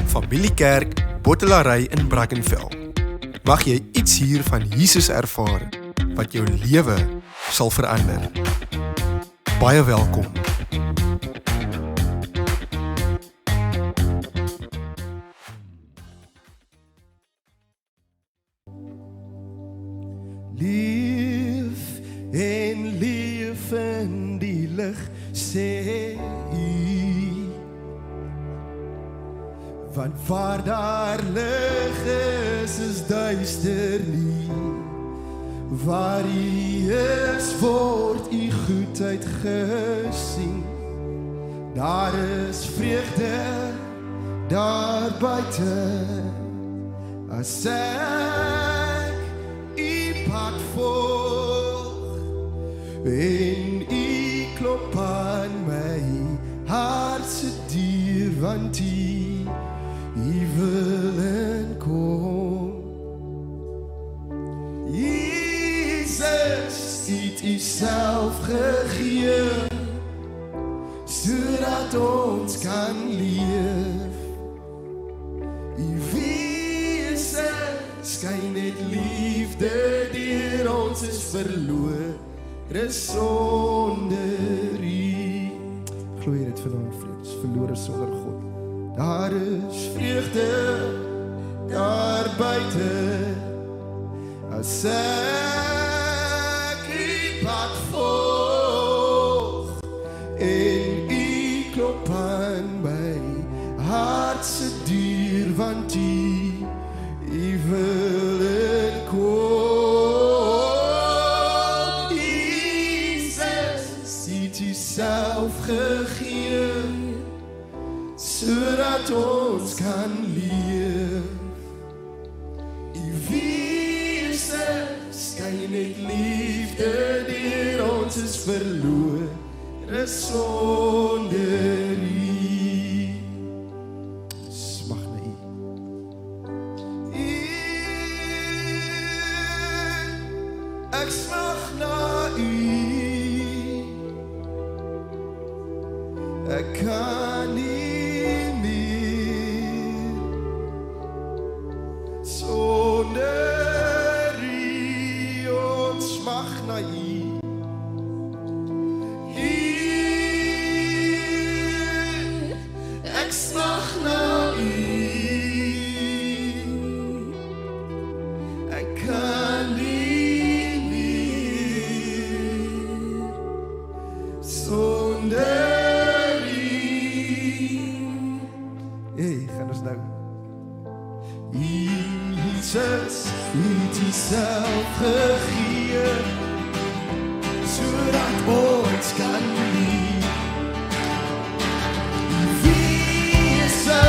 Familiekerk, Bottelarij in Brackenfell. Mag jy iets hier van Jesus ervaar, wat jou lewe sal verander. Baie welkom. Leef en leef in die lig, sê hy. Want waar daar lig is duister nie. Waar hy is, word die goedheid gesien. Daar is vreugde daar buite, as ek pad volg, en u klop aan my hart se deur, want u wil inkom. Jesus het u self gegee, sodat ons kan leef. U wese skyn net liefde deur ons is verlore sonder u. Glo jy dit vanaand, vriends, verlore sonder God. Daar is vreugde daar buite, as ek u pad volg, en u klop aan my hart se deur, want u wil inkom. Jesus het u self gegee, sodat ons kan leef. U wese skyn net liefde deur ons is verlore sonder u. Smag na u. Ek smag na u. Ek kan nie meer sonder u. Ons smag na u. Ek smag na u. Ek kan nie meer sonder. Gaan ons nou. Jesus het u self gegee, sodat ons kan leef. U wese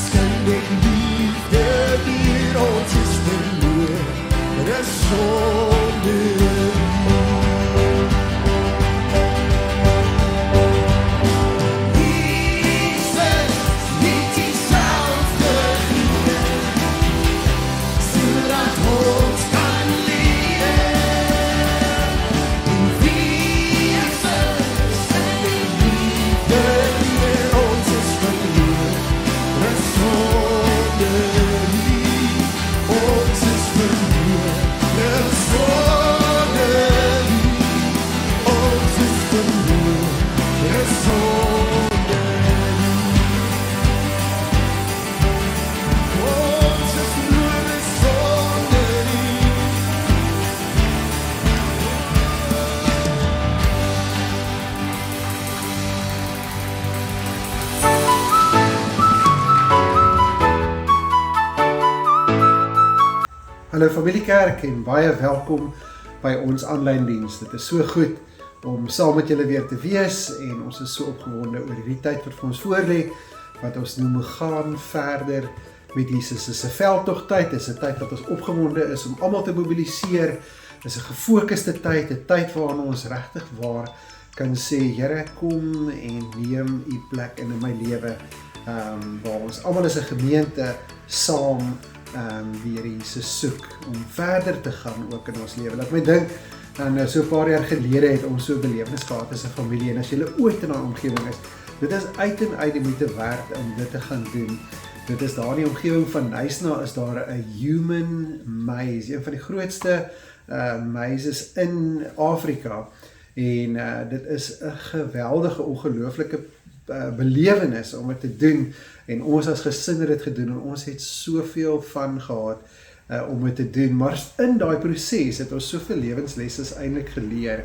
skyn net liefde deur ons is verlore sonder u. Hallo Familiekerk en baie welkom by ons aanlyn diens. Dit is so goed om saam met julle weer te wees en ons is so opgewonde oor die tyd wat vir ons voorlê, wat ons noem gaan verder met Jesus. Dit is 'n veldtogtyd, dit is 'n tyd wat ons opgewonde is om almal te mobiliseer. Dit is 'n gefokusde tyd, 'n tyd waarin ons regtig waar kan sê, Here, kom en neem u plek in my lewe, waar ons almal as 'n gemeente saam die Here Jesus soek om verder te gaan ook in ons lewe. Laat my dink, dan so 'n paar jaar gelede het ons so 'n belewenis gehad as 'n familie, en as jy ooit in daai omgewing is, dit is uit en uit die moeite werd om dit te gaan doen. Dit is daar in die omgewing van Knysna is daar 'n human maze, een van die grootste mazes in Afrika. En dit is 'n geweldige, ongelooflike belewenis om dit te doen. En ons as gesin het dit gedoen en ons het soveel van gehad om dit te doen. Maar in daai proses het ons soveel lewenslesse eintlik geleer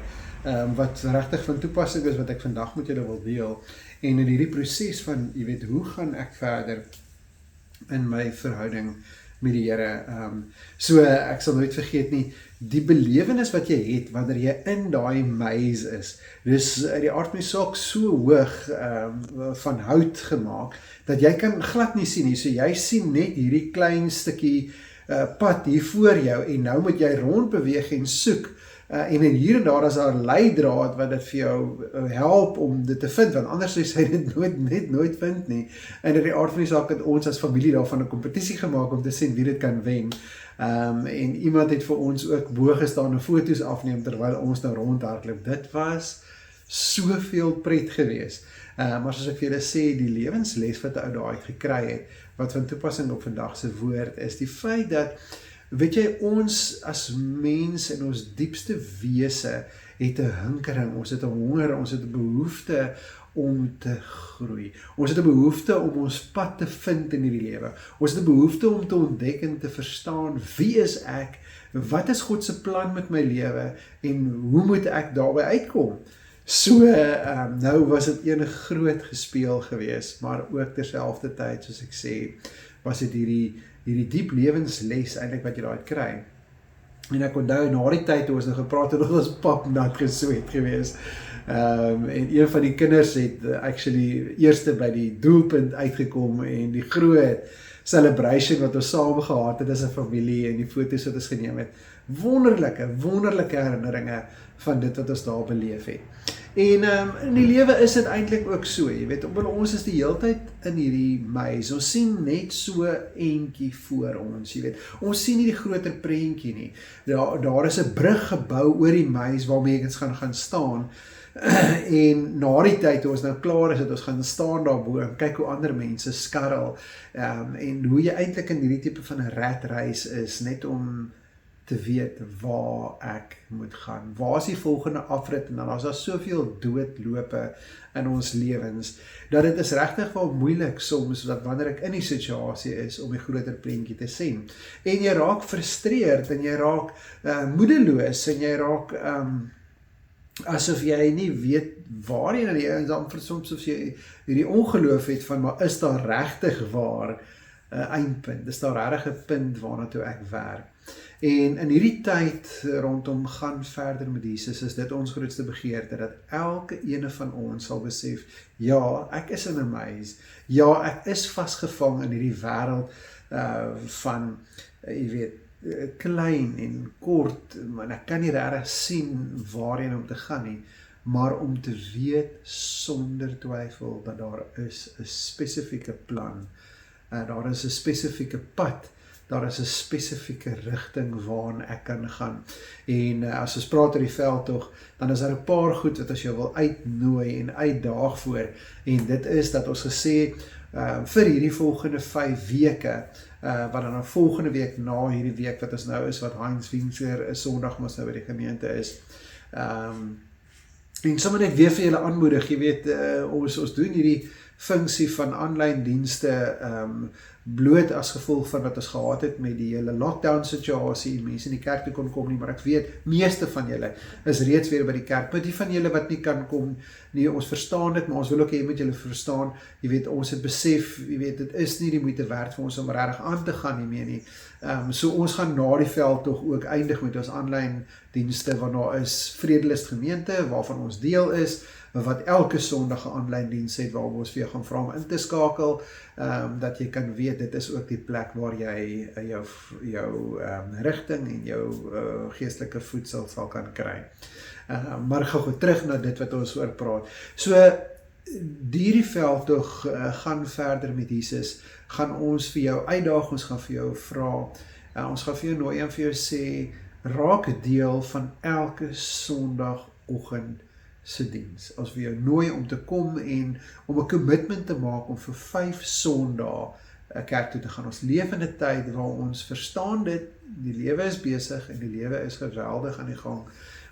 wat regtig van toepassing is wat ek vandag met julle wil deel. En in hierdie proses van, jy weet, hoe gaan ek verder in my verhouding met die Here. So ek sal nooit vergeet nie, die belewenis wat jy het wanneer jy in daai maze is. Dus die aard van die saak so hoog van hout gemaak dat jy kan glad nie sien nie. So jy sien net hierdie klein stukkie pad hier voor jou en nou moet jy rondbeweeg en soek. En hier en daar is daar 'n leidraad wat dit vir jou help om dit te vind, want anders sou jy dit nooit vind nie. En in die aard van die saak het ons as familie daarvan 'n kompetisie gemaak om te sien wie dit kan wen. En iemand het vir ons ook bo gestaan en foto's afneem terwyl ons nou rondhardloop. Dit was soveel pret geweest. Maar soos ek vir julle sê, die lewensles wat ou daai gekry het, wat van toepassing op vandag se woord is, die feit dat weet jy, ons as mens in ons diepste wese het 'n hinkering, ons het 'n honger, ons het 'n behoefte om te groei. Ons het 'n behoefte om ons pad te vind in hierdie lewe. Ons het 'n behoefte om te ontdek en te verstaan, wie is ek, wat is God se plan met my lewe en hoe moet ek daarby uitkom? So, nou was dit een groot gespeel geweest, maar ook terselfdertyd, soos ek sê, was dit hierdie diep lewensles eintlik wat jy daar uit kry. En ek onthou, na die tyd toe ons nou gepraat het, ons pap nat gesweet geweest. En een van die kinders het actually eerste by die doelpunt uitgekom en die groot celebration wat ons saam gehad het as 'n familie en die foto's wat ons geneem het. Wonderlike herinneringe van dit wat ons daar beleef het. En in die lewe is dit eintlik ook so, jy weet, ons is die heeltyd in hierdie maze, ons sien net so eentjie voor ons, jy weet, ons sien nie die groter prentjie nie, daar is 'n brug gebou oor die maze waarmee ons gaan staan, en na die tyd toe ons nou klaar is, dat ons gaan staan daarbo en kyk hoe ander mense skarrel, en hoe jy eintlik in hierdie tipe van 'n ratreis is, net om te weet waar ek moet gaan. Waar is die volgende afrit? En dan is daar soveel doodlope in ons lewens, dat dit is regtig wel moeilik soms, dat wanneer ek in die situasie is, om die groter prentjie te sien. En jy raak frustreerd, en jy raak moedeloos, en jy raak asof jy nie weet waarheen in die en dan soms of jy hierdie ongeloof het van, maar is daar regtig waar 'n eindpunt? Is daar regtig 'n punt waarna toe ek werk? En in hierdie tyd rondom gaan verder met Jesus, is dit ons grootste begeerte, dat elke ene van ons sal besef, ja, ek is in 'n maze, ja, ek is vasgevang in hierdie wêreld van, jy weet, klein en kort, maar ek kan nie regtig sien waarheen om te gaan nie, maar om te weet sonder twyfel dat daar is 'n spesifieke plan, daar is 'n spesifieke pad, daar is 'n spesifieke rigting waarin ek kan gaan. En as ons praat oor die veldtog, dan is daar 'n paar goed wat ons jou wil uitnooi en uitdaag voor. En dit is dat ons gesê vir hierdie volgende 5 weke, wat dan volgende week na hierdie week wat ons nou is, wat Heinz Winkler 'n Sondag mos nou by die gemeente is. En sommer net weer vir julle aanmoedig, jy weet, ons doen hierdie funksie van aanlyn dienste bloot as gevolg van wat ons gehad het met die hele lockdown situasie, mense in die kerk toe kon kom nie, maar ek weet, meeste van julle is reeds weer by die kerk, maar die van julle wat nie kan kom nie, ons verstaan dit, maar ons wil ook hê met julle verstaan, jy weet, ons het besef, jy weet, dit is nie die moeite werd vir ons om regtig aan te gaan nie meer nie, so ons gaan na die veldtog ook eindig met ons aanlyn dienste, want daar is Vredelust gemeente, waarvan ons deel is, wat elke Sondag 'n aanlyn diens het, waar ons vir jou gaan vra om in te skakel, dat jy kan weet, dit is ook die plek waar jy jou rigting en jou geestelike voedsel sal kan kry. Maar gou terug na dit wat ons oor praat. So, hierdie veldtog gaan verder met Jesus, gaan ons vir jou uitdaag, ons gaan vir jou vra, ons gaan vir jou nooi en vir jou sê, raak deel van elke Sondagoggend se diens. Ons wil jou nooi om te kom en om 'n commitment te maak om vir 5 Sondae kerk toe te gaan. Ons leef in 'n tyd waar ons verstaan dit, die lewe is besig en die lewe is geweldig aan die gang,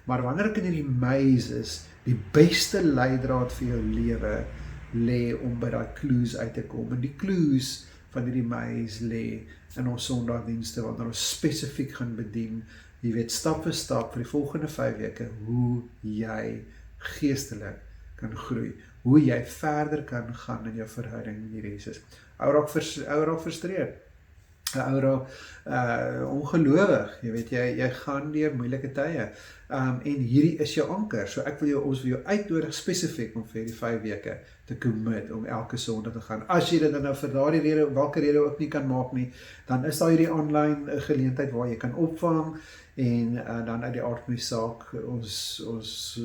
maar wanneer ek in hierdie maze is, die beste leidraad vir jou lewe lê om by daai clues uit te kom, en die clues van hierdie maze lê in ons Sondagdienste, wanneer ons spesifiek gaan bedien, jy weet, stap vir stap vir die volgende 5 weke, hoe jy geestelik kan groei, hoe jy verder kan gaan in jou verhouding met Jesus. Ou raak frustreerd, ou raak ongelowig, jy weet, jy gaan deur moeilike tye, en hierdie is jou anker, so ons wil jou uitnodig spesifiek om vir hierdie 5 weke te commit, om elke Sondag te gaan. As jy dit dan vir daardie rede, welke rede ook nie kan maak nie, dan is daar hierdie online geleentheid waar jy kan opvang, en dan uit die aard van die saak, ons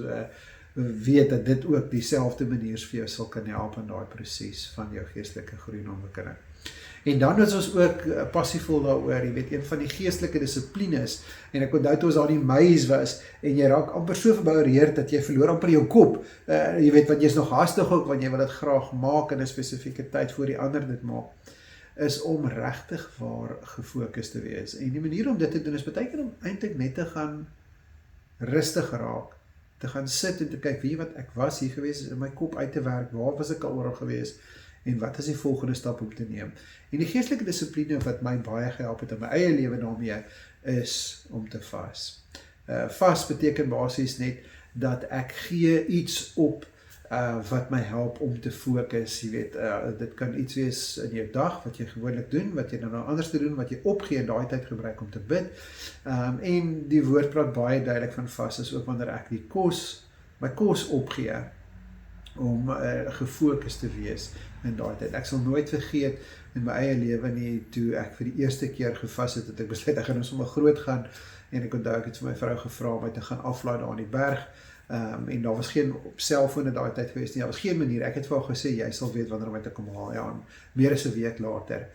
weet dat dit ook dieselfde manier vir jou sal kan help in daai proses van jou geestelike groei en ontwikkeling. En dan is ons ook passievol daaroor, jy weet, een van die geestelike dissiplines, en ek onthou toe ons daar in die maze was, en jy raak amper so verboureerd, dat jy verloor amper jou kop, jy weet, want jy is nog hastig ook, want jy wil dit graag maak in 'n spesifieke tyd voor die ander dit maak, is om regtig waar gefokus te wees. En die manier om dit te doen is baie keer om eintlik net te gaan rustig raak, te gaan sit en te kyk, wie wat ek was hier gewees, in my kop uit te werk, waar was ek al oral gewees, en wat is die volgende stap om te neem. En die geestelike dissipline wat my baie gehelp het in my eie lewe daarmee, is om te vas. Vas beteken basies net, dat ek gee iets op, wat my help om te fokus, jy weet, dit kan iets wees in jou dag, wat jy gewoonlik doen, wat jy nou anders te doen, wat jy opgee en daai tyd gebruik om te bid, en die woord praat baie duidelik van vas, is ook wanneer ek my kos opgee, om gefokus te wees in daai tyd. Ek sal nooit vergeet in my eie lewe nie, toe ek vir die eerste keer gevas het, het ek besluit, ek gaan sommer groot gaan, en ek onthou, ek het vir my vrou gevra om my te gaan aflaai daar aan die berg, en daar was geen selfone daai tyd gewees nie, daar was geen manier, ek het vir haar gesê, jy sal weet wanneer om my te kom haal, ja, en meer as 'n week later,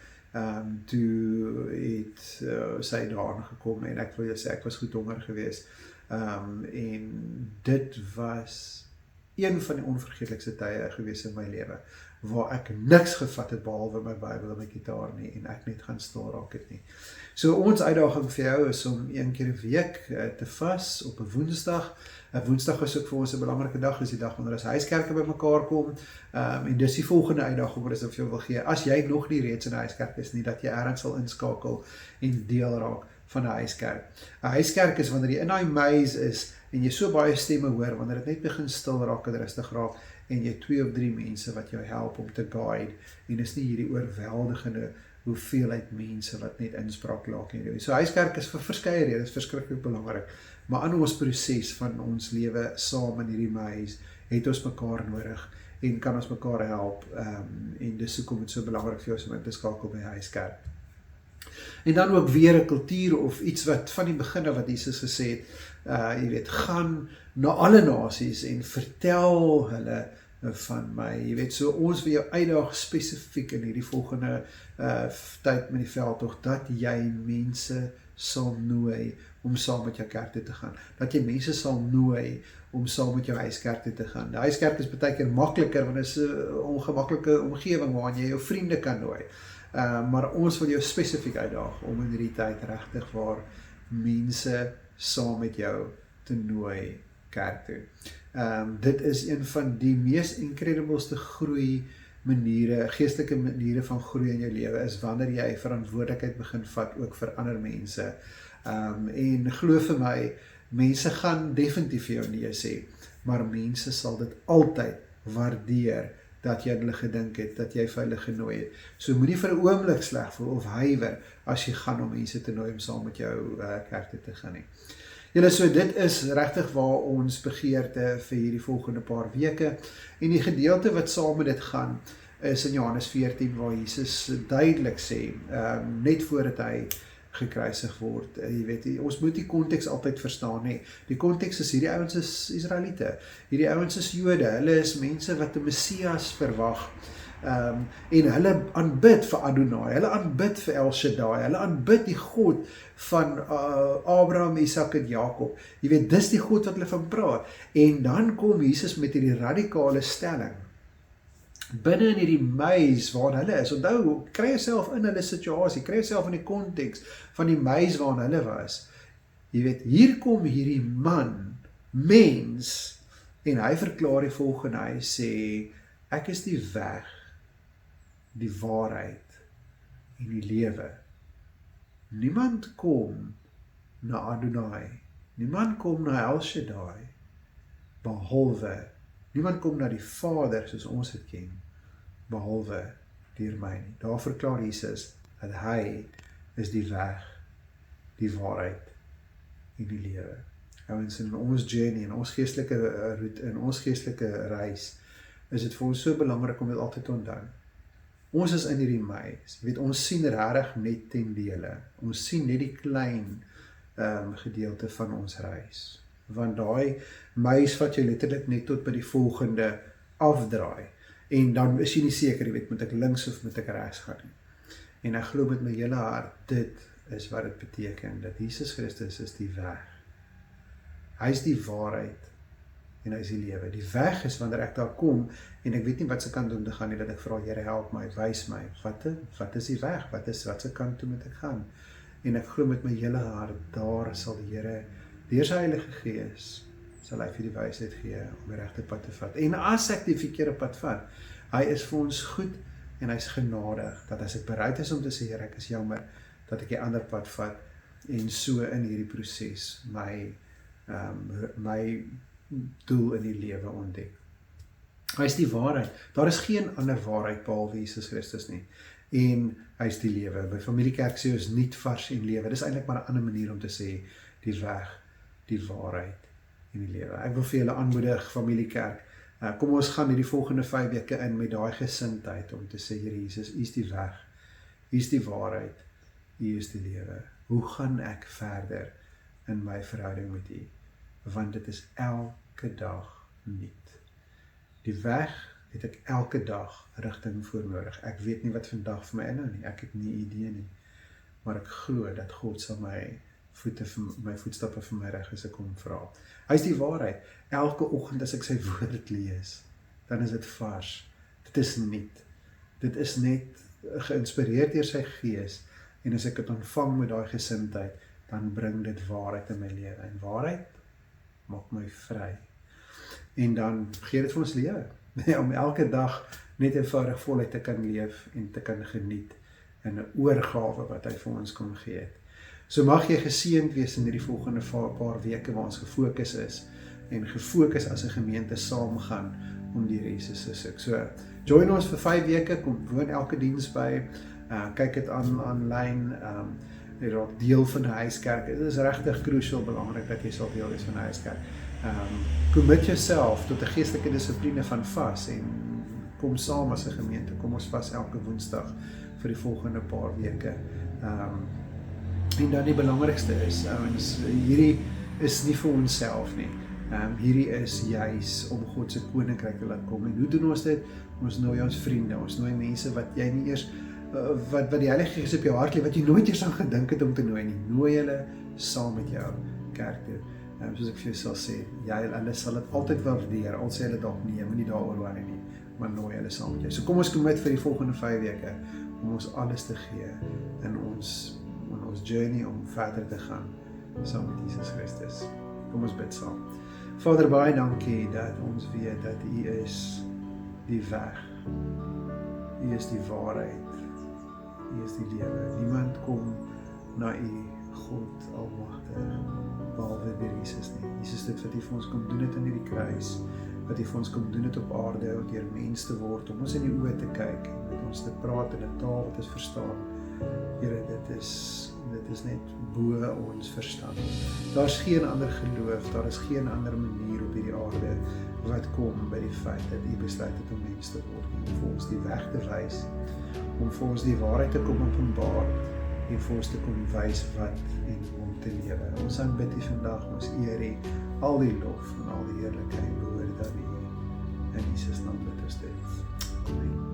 toe het sy daar gekom, en ek wil jou sê, ek was goed honger gewees, en dit was een van die onvergeetlikste tye gewees in my lewe, waar ek niks gevat het behalwe my Bybel en my gitaar nie, en ek net gaan stil raak het nie. So ons uitdaging vir jou is om 1 keer 'n week te vas op 'n Woensdag. Woensdag is ook vir ons 'n belangrike dag, is die dag wanneer ons huiskerke bymekaar kom, en dis die volgende uitdaging wat ons vir jou wil gee. As jy nog nie reeds in 'n huiskerk is nie, dat jy ergens sal inskakel en deel raak van 'n huiskerk. 'n Huiskerk is wanneer jy in daai maze is, en jy so baie stemme hoor, wanneer dit net begin stil raak en rustig raak, en jy 2 of 3 mense wat jou help om te guide, en is nie hierdie oorweldigende hoeveelheid mense wat net inspraak laak nie. So huiskerk is vir verskeie redes verskriklik belangrik, maar in ons proses van ons lewe saam in hierdie maze, het ons mekaar nodig, en kan ons mekaar help, en dis hoekom dit so belangrik vir ons om in te skakel by huiskerk. En dan ook weer 'n kultuur of iets wat van die begin af wat Jesus gesê het, jy weet, gaan na alle nasies en vertel hulle van my, jy weet, so ons wil jou uitdaag spesifiek in hierdie volgende tyd met die veldtog, dat jy mense sal nooi om saam met jou kerk toe te gaan, dat jy mense sal nooi om saam met jou huiskerk toe te gaan. Die huiskerk is baie keer makliker, want dit is 'n ongemaklike omgewing waarin jy jou vriende kan nooi, maar ons wil jou spesifiek uitdaag om in hierdie tyd regtig waar mense saam met jou te nooi kerk toe. Dit is een van die mees incredibleste groei maniere, geestelike maniere van groei in jou lewe, is wanneer jy verantwoordelikheid begin vat ook vir ander mense. En glo vir my, mense gaan definitief vir jou nee sê, maar mense sal dit altyd waardeer, dat jy hulle gedink het, dat jy vir hulle genooi het. So moenie vir 'n oomblik sleg voel of huiwer, as jy gaan om mense te nooi om saam met jou kerk toe te gaan nie. Julle, so dit is regtig waar ons begeerte vir hierdie volgende paar weke, en die gedeelte wat saam met dit gaan, is in Johannes 14, waar Jesus duidelik sê, net voordat hy gekruisig word, jy weet, ons moet die konteks altyd verstaan, nie. Die konteks is, hierdie ouens is Israeliete, hierdie ouens is Jode, hulle is mense wat die Messias verwag, en hulle aanbid vir Adonai, hulle aanbid vir El Shaddai, hulle aanbid die God van Abraham, Isak en Jakob. Jy weet, dis die God wat hulle van praat. En dan kom Jesus met hierdie radikale stelling, binne in hierdie meis waarin hulle is. Onthou, kry jouself in hulle situasie, kry jouself in die konteks van die meis waarin hulle was. Jy weet, hier kom hierdie man, mens, en hy verklaar die volgende, hy sê, ek is die weg, die waarheid en die lewe. Niemand kom na Adonai, niemand kom na El Shaddai, behalwe, niemand kom na die Vader soos ons het ken, behalwe deur my nie. Daar verklaar Jesus dat hy is die weg, die waarheid en die lewe. Ouens, in ons journey, in ons geestelike route, in ons geestelike reis, is dit vir ons so belangrik om dit altyd te onthou. Ons is in hierdie meis, jy weet, ons sien regtig net ten dele, ons sien net die klein gedeelte van ons reis, want daai meis vat jou letterlik net tot by die volgende afdraai, en dan is jy nie seker, jy weet, moet ek links of moet ek regs gaan nie. En ek glo met my hele hart, dit is wat dit beteken, dat Jesus Christus is die weg. Hy is die waarheid en hy is die lewe. Die weg is wanneer ek daar kom en ek weet nie wat se kant om te gaan nie, dat ek vra, Here, help my, wys my, wat is die weg, wat se kant toe moet ek gaan? En ek glo met my hele hart, daar sal die Here, deur sy Heilige Gees, sal hy vir die wysheid gee om die regte pad te vat. En as ek die verkeerde pad vat, hy is vir ons goed en hy is genadig, dat as ek bereid is om te sê, Here, ek is jammer, dat ek die ander pad vat, en so in hierdie proses my doel in die lewe ontdek. Hy is die waarheid. Daar is geen ander waarheid behalwe Jesus Christus nie. En hy is die lewe. By Familiekerk sê ons nuut, vars en lewe. Dis eintlik maar 'n ander manier om te sê die weg, die waarheid en die lewe. Ek wil vir julle aanmoedig, Familiekerk, kom ons gaan hierdie volgende 5 weke in met daai gesindheid om te sê, Here Jesus, U is die weg, U is die waarheid, U is die lewe. Hoe gaan ek verder in my verhouding met U? Want dit is elke dag nuut. Die weg het ek elke dag rigting voor nodig. Ek weet nie wat vandag vir my inhou nie, ek het nie idee nie, maar ek glo dat God sal my voetstappe vir my reg as ek hom vra. Hy is die waarheid. Elke oggend as ek sy woord lees, dan is dit vars. Dit is nuut. Dit is net geïnspireerd deur sy Gees, en as ek dit ontvang met daai gesindheid, dan bring dit waarheid in my lewe. En waarheid maak my vry. En dan gee dit vir ons lewe. Om elke dag net eenvoudig voluit te kan leef en te kan geniet in 'n oorgawe wat hy vir ons kom gee het. So mag jy geseënd wees in hierdie volgende paar weke waar ons gefokus is en gefokus as 'n gemeente saam gaan om die Jesus te soek. So join ons vir 5 weke, kom woon elke diens by, kyk dit aan aanlyn, raak deel van die huiskerk. Dit is regtig crucial belangrik dat jy sal deel wees van die huiskerk. Commit jouself tot 'n geestelike dissipline van vas en kom saam as 'n gemeente. Kom ons vas elke Woensdag vir die volgende paar weke. En dan die belangrikste is, ouens, hierdie is nie vir onsself nie. Hierdie is juis om God se koninkryk te laat kom. En hoe doen ons dit? Ons nooi ons vriende, ons nooi mense wat jy nie eers wat die Heilige Gees op jou hart lê, wat jy nooit eers aan gedink het om te nooi nie. Nooi hulle saam met jou kerk toe. Soos ek vir jou sal sê, hulle sal dit altyd waardeer, al sê hulle dalk nee, moenie daaroor worry nie, maar nooi hulle saam met jou. So kom ons commit vir die volgende 5 weke om ons alles te gee in ons journey om verder te gaan saam met Jesus Christus. Kom ons bid saam. Vader, baie dankie dat ons weet dat U is die weg, U is die waarheid, U is die lewe. Niemand kom na U, God almagtig, behalwe deur Jesus nie. Jesus, dit wat U vir ons kom doen het aan hierdie kruis, wat U vir ons kom doen het op aarde, om deur mens te word, om ons in die oë te kyk, en met ons te praat in 'n taal wat ons verstaan. Here, dit is net bo ons verstand. Daar is geen ander geloof, daar is geen ander manier op hierdie aarde wat kom by die feit dat U besluit het om mens te word, om vir ons die weg te wys, om vir ons die waarheid te kom openbaar, en vir ons te kom wys wat en hoe om te lewe. Ons aanbid U vandag, ons eer U, al die lof en al die heerlikheid behoort aan U. In Jesus naam bid ons dit. Amen.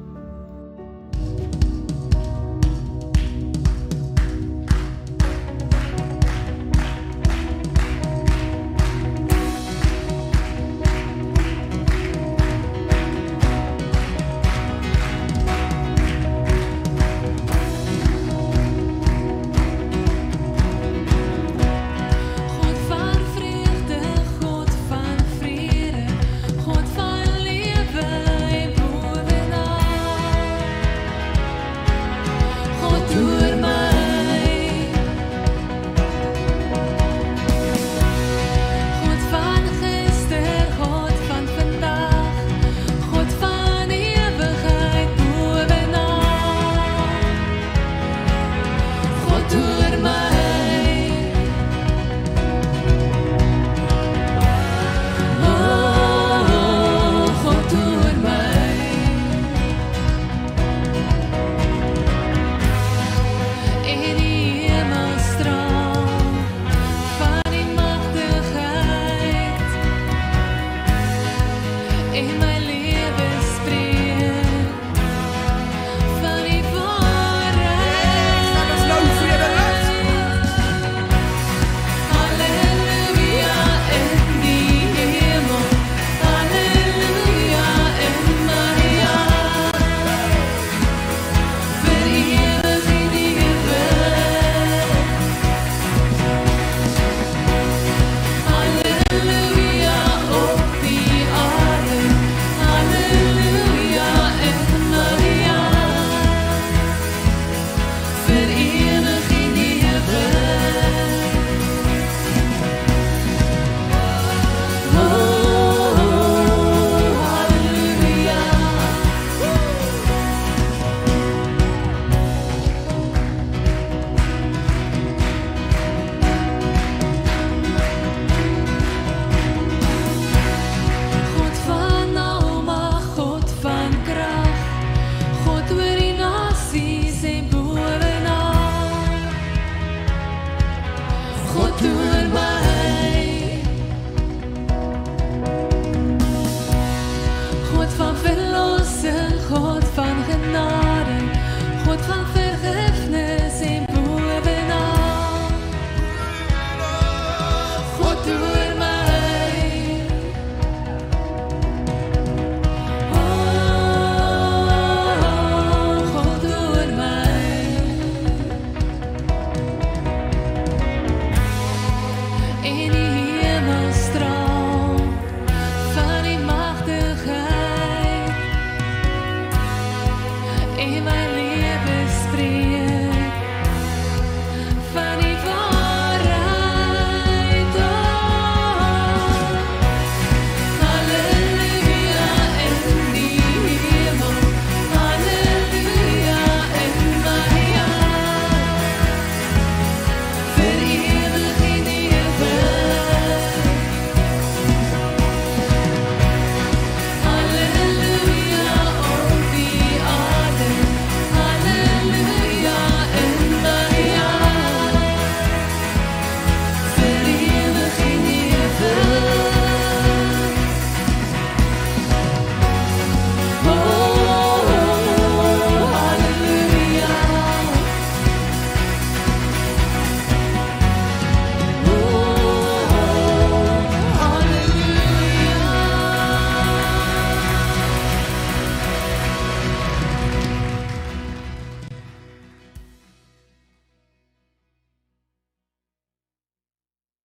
deur my